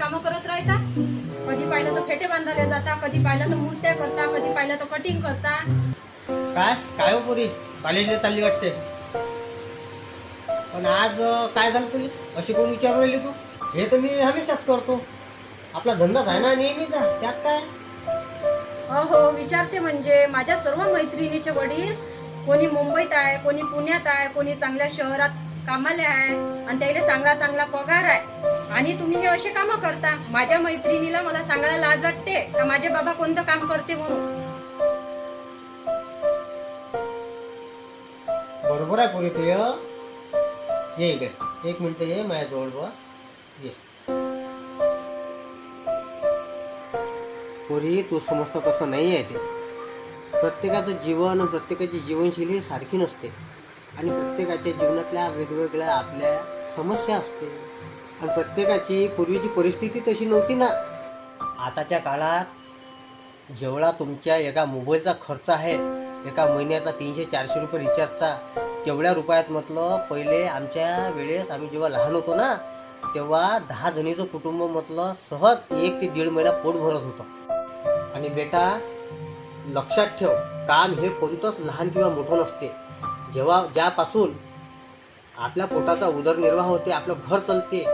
कामं करत राहता. कधी पाहिलं तर फेटे बांधायला जाता, कधी पाहिलं तर मूर्त्या करता, कधी पाहिलं तर कटिंग करता. काय काय हो पुरी, कॉलेजला चालली वाटते. पण आज काय झालं तुला, अशी कोण विचारू राहिली तू? हे तर मी हमेशाच करतो, आपला धंदाच आहे ना नेहमीचा, त्यात काय. हो विचारते म्हणजे माझ्या सर्व मैत्रिणीचे वडील कोणी मुंबईत आहे, कोणी पुण्यात आहे, कोणी चांगल्या शहरात कामाला आहे आणि त्याला चांगला चांगला पगार आहे. आणि तुम्ही हे असे कामं करता. माझ्या मैत्रिणीला मला सांगायला लाज वाटते का माझे बाबा कोणतं काम करते म्हणून. बरोबर आहे पुरी, तू ये इकडे एक मिनिट, ये माझ्याजवळ बस. ये पुरी, तू समजतं तसं नाही आहे ते. प्रत्येकाचं जीवन आणि प्रत्येकाची जीवनशैली सारखी नसते आणि प्रत्येकाच्या जीवनातल्या वेगवेगळ्या आपल्या समस्या असते आणि प्रत्येकाची पूर्वीची परिस्थिती तशी नव्हती ना. आताच्या काळात जेवढा तुमच्या एका मोबाईलचा खर्च आहे, एका महिन्याचा 300-400 रुपये रिचार्जचा, तेवढ्या रुपयात म्हटलं पहिले आमच्या वेळेस आम्ही जेव्हा लहान होतो ना, तेव्हा 10 जणीचं कुटुंब म्हटलं सहज 1 ते 1.5 महिना पोट भरत होतं. आणि बेटा लक्षात ठेव, काम हे कोणतंच लहान किंवा मोठं नसते. ज्यापासून आपल्या पोटाचा उदरनिर्वाह होते, आपलं घर चालते,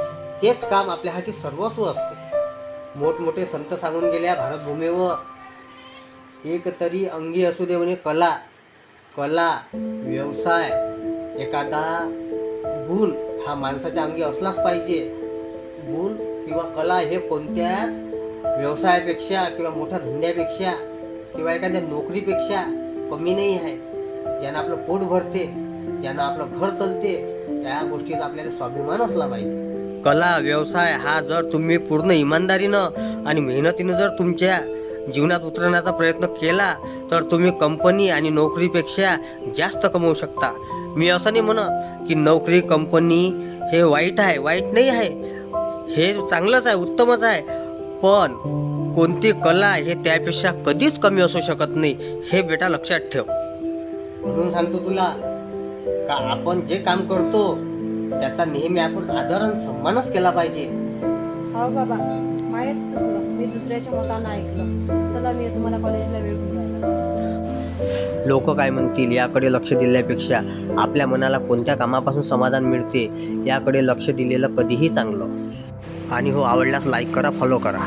तेच काम आपल्यासाठी सर्वस्व असते. मोठमोठे संत सांगून गेल्या भारतभूमीवर, एक तरी अंगी असू दे म्हणे कला. कला, व्यवसाय, एखादा गुण हा माणसाच्या अंगी असलाच पाहिजे. गुण किंवा कला हे कोणत्याच व्यवसायापेक्षा किंवा मोठ्या धंद्यापेक्षा किंवा एखाद्या नोकरीपेक्षा कमी नाही आहे. ज्यानं आपलं पोट भरते, ज्यानं आपलं घर चालते, त्या गोष्टीचा आपल्याला स्वाभिमान असला पाहिजे. कला, व्यवसाय हा जर तुम्ही पूर्ण इमानदारीनं आणि मेहनतीनं जर तुमच्या जीवनात उतरण्याचा प्रयत्न केला तर तुम्ही कंपनी आणि नोकरीपेक्षा जास्त कमवू शकता. मी असं नाही म्हणत की नोकरी, कंपनी हे वाईट आहे, वाईट नाही आहे, हे चांगलंच आहे, उत्तमच आहे. पण कोणती कला हे त्यापेक्षा कधीच कमी असू शकत नाही, हे बेटा लक्षात ठेव. म्हणून सांगतो तुला का आपण जे काम करतो त्याचा नेहमी आपण आदर आणि सन्मानच केला पाहिजे. हो बाबा, माहीत चुकलं, मी दुसऱ्याच्या मतानं ऐकलं. चला, मी तुम्हाला कॉलेजला वेळ होऊन राहिला. लोक काय म्हणतील याकडे लक्ष दिल्यापेक्षा आपल्या मनाला कोणत्या कामापासून समाधान मिळते याकडे लक्ष दिलेलं कधीही चांगलं. आणि हो, आवडल्यास लाईक करा, फॉलो करा.